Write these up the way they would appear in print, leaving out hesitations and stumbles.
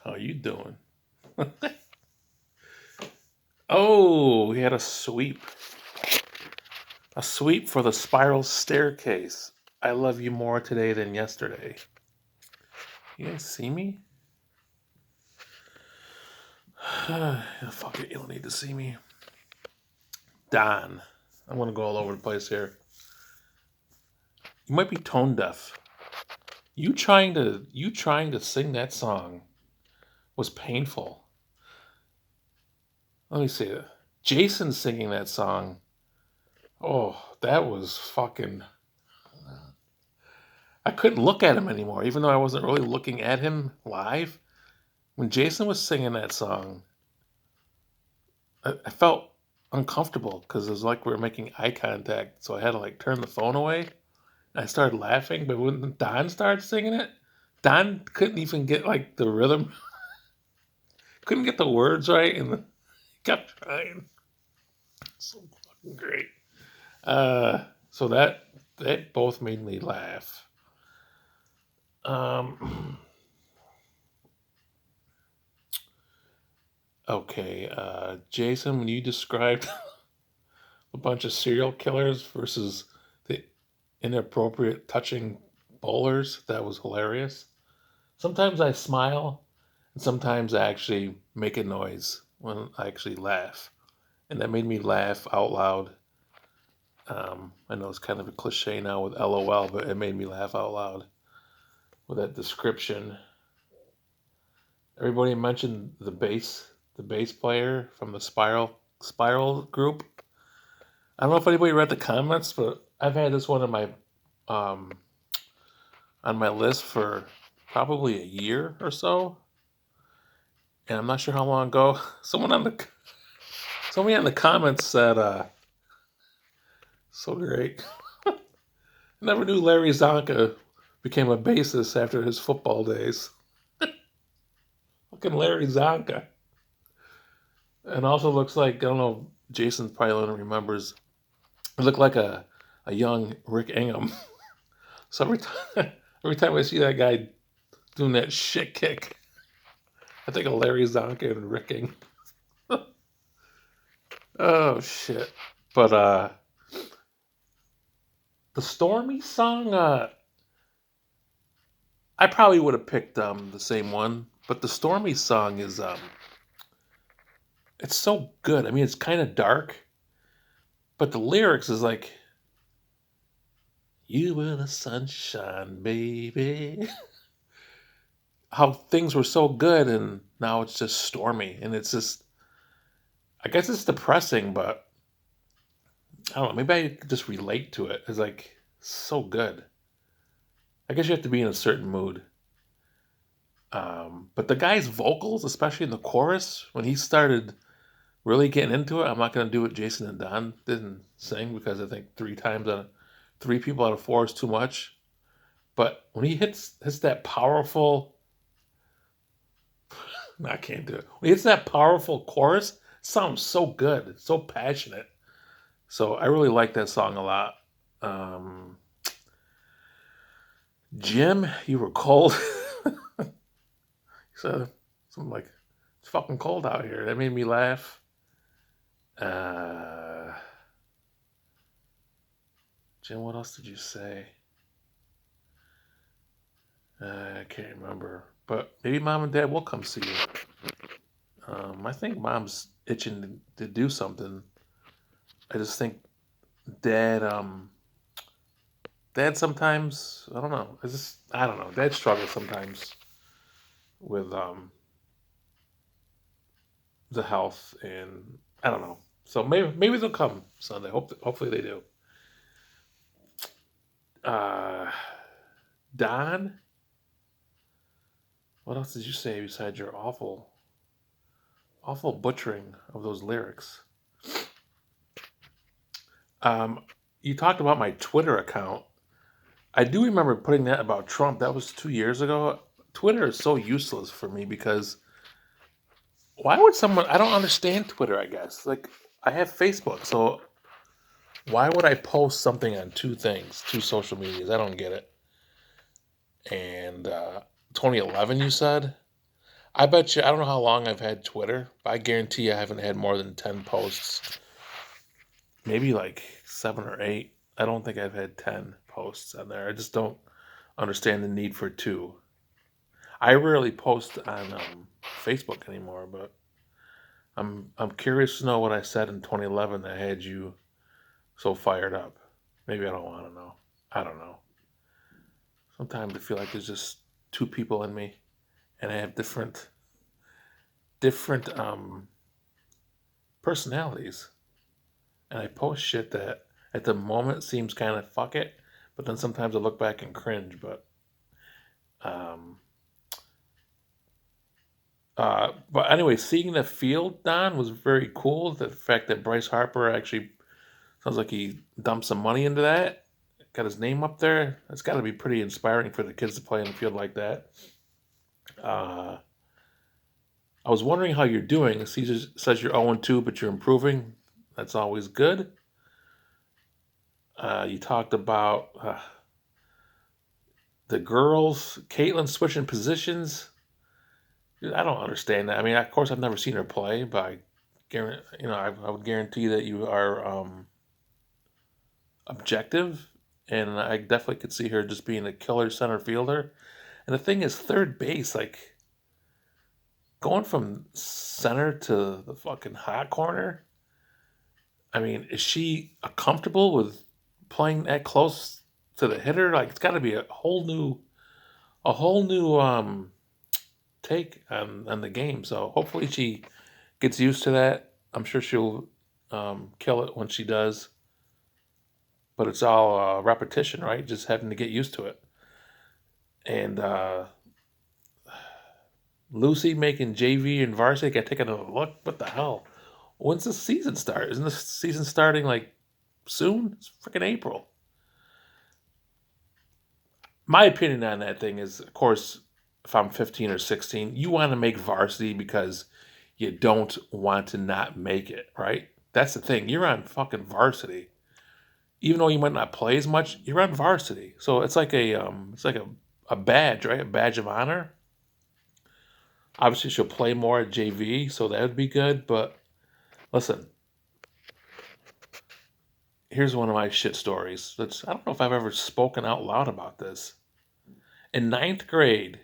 How you doing? Oh, we had a sweep. A sweep for the spiral staircase. I love you more today than yesterday. You didn't see me? Fuck it, you don't need to see me. Don. I'm gonna go all over the place here. You might be tone deaf. You trying to sing that song was painful. Let me see. Jason singing that song. Oh, that was fucking. I couldn't look at him anymore, even though I wasn't really looking at him live. When Jason was singing that song, I felt uncomfortable because it was like we were making eye contact. So I had to like turn the phone away. I started laughing, but when Don started singing it, Don couldn't even get like the rhythm, couldn't get the words right, and he kept trying. So fucking great. So that both made me laugh. Um, okay, Jason, when you described a bunch of serial killers versus the inappropriate touching bowlers, that was hilarious. Sometimes I smile, and sometimes I actually make a noise when I actually laugh. And that made me laugh out loud. I know it's kind of a cliche now with LOL, but it made me laugh out loud with that description. Everybody mentioned the bass player from the Spiral group. I don't know if anybody read the comments, but I've had this one um, on my list for probably a year or so, and I'm not sure how long ago. Somebody in the comments said, "So great." Never knew Larry Zonka became a bassist after his football days. Fucking Larry Zonka, and also looks like I don't know. Jason probably remembers. It looked like a young Rick Ingham. So every time I see that guy doing that shit kick, I think of Larry Zonka and Rick Ingham. Oh shit! But the Stormy song, I probably would have picked the same one. But the Stormy song is it's so good. I mean, it's kind of dark, but the lyrics is like, "You were the sunshine, baby." How things were so good, and now it's just stormy, and it's just. I guess it's depressing, but I don't know. Maybe I could just relate to it. It's like so good. I guess you have to be in a certain mood. But the guy's vocals, especially in the chorus, when he started really getting into it, I'm not going to do what Jason and Don didn't sing because I think three people out of four is too much. But when he hits that powerful, no, I can't do it. When he hits that powerful chorus, it sounds so good. It's so passionate. So I really like that song a lot. Um, Jim, you were cold. So something like it's fucking cold out here. That made me laugh. Uh, Jim, what else did you say? I can't remember. But maybe mom and dad will come see you. I think mom's itching to do something. I just think dad, dad sometimes I don't know. I don't know. Dad struggles sometimes with the health and I don't know. So maybe they'll come Sunday. Hopefully they do. Uh, Don, what else did you say besides your awful butchering of those lyrics? Um, you talked about my Twitter account. I do remember putting that about Trump. That was 2 years ago. Twitter is so useless for me because why would someone? I don't understand Twitter. I guess like I have Facebook, so why would I post something on two social medias? I don't get it. And 2011, you said. I bet you, I don't know how long I've had Twitter, but I guarantee I haven't had more than 10 posts. Maybe like 7 or 8. I don't think I've had 10 posts on there. I just don't understand the need for two. I rarely post on Facebook anymore, but I'm curious to know what I said in 2011 that had you so fired up. Maybe I don't want to know. I don't know. Sometimes I feel like there's just two people in me, and I have different personalities, and I post shit that at the moment seems kind of fuck it, but then sometimes I look back and cringe. Um, but anyway, seeing the field, Don, was very cool. The fact that Bryce Harper actually sounds like he dumped some money into that, got his name up there. It's got to be pretty inspiring for the kids to play in the field like that. Uh, I was wondering how you're doing. Caesar says you're 0-2, but you're improving. That's always good. You talked about the girls, Caitlin switching positions. Dude, I don't understand that. I mean, of course, I've never seen her play, but I would guarantee that you are objective, and I definitely could see her just being a killer center fielder. And the thing is, third base, like going from center to the fucking hot corner. I mean, is she comfortable with playing that close to the hitter? Like, it's got to be a whole new take on the game. So hopefully she gets used to that. I'm sure she'll kill it when she does. But it's all repetition, right? Just having to get used to it. And Lucy making JV and varsity. I take another look. What the hell? When's the season start? Isn't the season starting like soon? It's freaking April. My opinion on that thing is, of course, if I'm 15 or 16, you want to make varsity because you don't want to not make it, right? That's the thing. You're on fucking varsity. Even though you might not play as much, you're on varsity. So it's like a badge, right? A badge of honor. Obviously, she'll play more at JV, so that would be good. But listen, here's one of my shit stories. I don't know if I've ever spoken out loud about this. In ninth grade,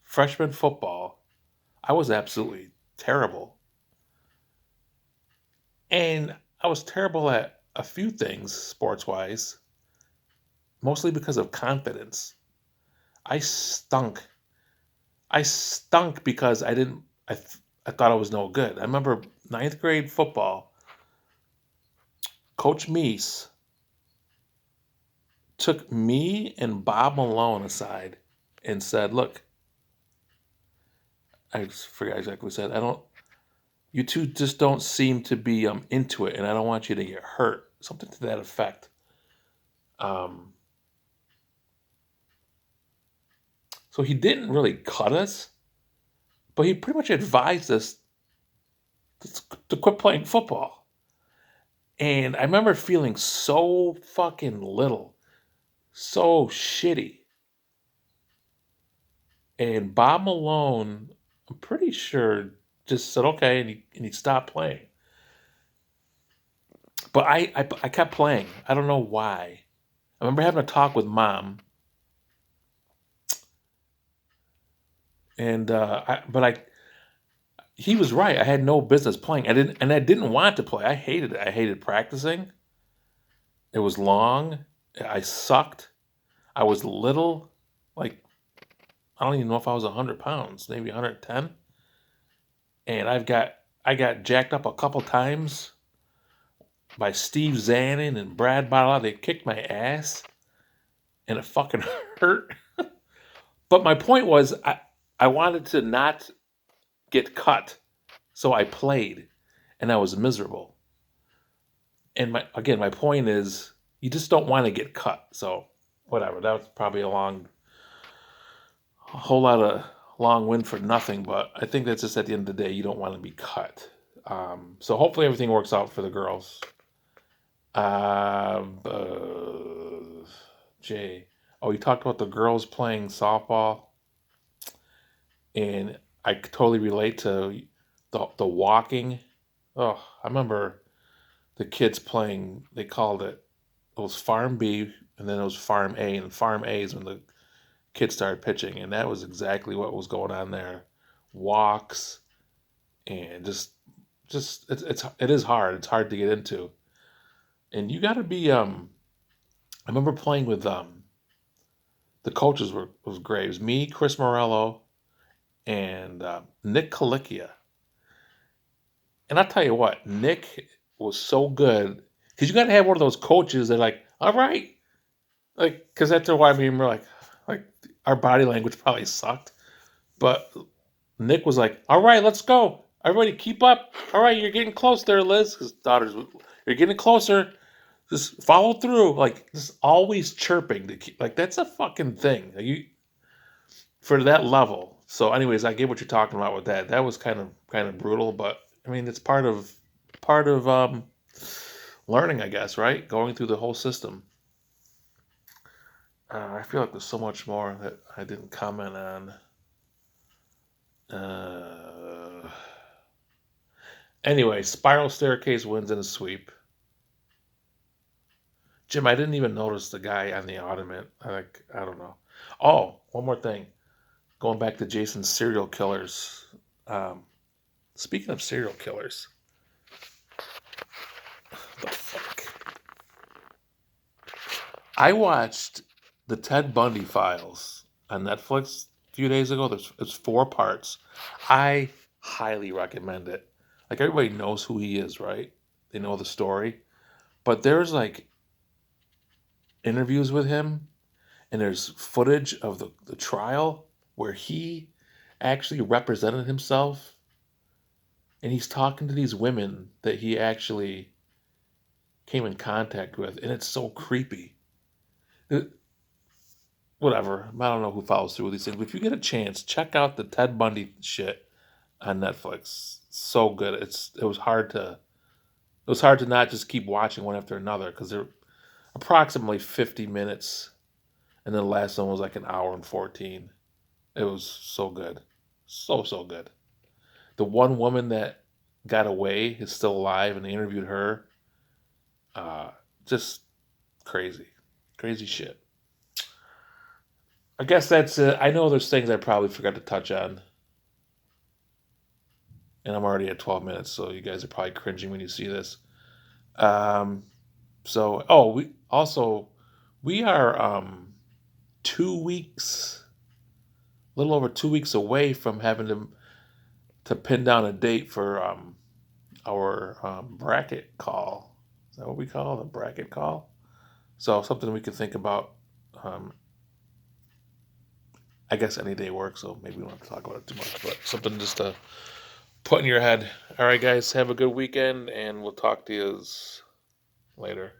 freshman football, I was absolutely terrible. And I was terrible at a few things sports wise, mostly because of confidence. I stunk. I stunk because I didn't, I thought I was no good. I remember ninth grade football, Coach Meese took me and Bob Malone aside and said, "Look, I forget exactly what he said. You two just don't seem to be into it, and I don't want you to get hurt." Something to that effect. Um, so he didn't really cut us, but he pretty much advised us to quit playing football. And I remember feeling so fucking little, so shitty. And Bob Malone, I'm pretty sure, just said okay, and he stopped playing. But I kept playing. I don't know why. I remember having a talk with mom, and he was right. I had no business playing. I didn't want to play. I hated it. I hated practicing. It was long. I sucked. I was little. Like, I don't even know if I was 100 pounds, maybe 110. And I got jacked up a couple times by Steve Zannon and Brad Bottle. They kicked my ass, and it fucking hurt. But my point was, I wanted to not get cut, so I played, and I was miserable. And my point is, you just don't want to get cut. So whatever. That was probably a whole lot of long win for nothing. But I think that's just at the end of the day, you don't want to be cut. So hopefully everything works out for the girls. Jay. Oh, you talked about the girls playing softball, and I could totally relate to the walking. Oh, I remember the kids playing. They called it was Farm B, and then it was Farm A, and Farm A is when the kids started pitching, and that was exactly what was going on there. Walks and just it is hard. It's hard to get into, and you got to be. I remember playing with the coaches was great. It was me, Chris Morello, and Nick Kalikia. And I tell you what, Nick was so good because you got to have one of those coaches that like, all right, like because after a while, I mean, we're like our body language probably sucked, but Nick was like, all right, let's go, everybody, keep up. All right, you're getting close there, Liz. His daughters, you're getting closer. Just follow through, like just always chirping to keep, like that's a fucking thing. Like, you for that level. So, anyways, I get what you're talking about with that. That was kind of brutal, but I mean, it's part of learning, I guess, right? Going through the whole system. I feel like there's so much more that I didn't comment on. Uh, anyway, Spiral Staircase wins in a sweep. Jim, I didn't even notice the guy on the ottoman. I don't know. Oh, one more thing. Going back to Jason's serial killers. Um, Speaking of serial killers, the fuck? I watched the Ted Bundy files on Netflix a few days ago. It's 4 parts. I highly recommend it. Like everybody knows who he is, right? They know the story, but there's like interviews with him, and there's footage of the trial where he actually represented himself, and he's talking to these women that he actually came in contact with, and it's so creepy. Whatever. I don't know who follows through with these things, but if you get a chance, check out the Ted Bundy shit on Netflix. So good. It was hard to not just keep watching one after another because they're approximately 50 minutes, and then the last one was like an hour and 14. It was so good, so good. The one woman that got away is still alive, and they interviewed her. Uh, just crazy, crazy shit. I guess that's it. I know there's things I probably forgot to touch on, and I'm already at 12 minutes, so you guys are probably cringing when you see this. Um, we are 2 weeks, a little over 2 weeks away from having to pin down a date for our bracket call. Is that what we call it? A bracket call? So something we could think about. Um, I guess any day works, so maybe we don't have to talk about it too much, but something just to put in your head. All right, guys, have a good weekend, and we'll talk to you later.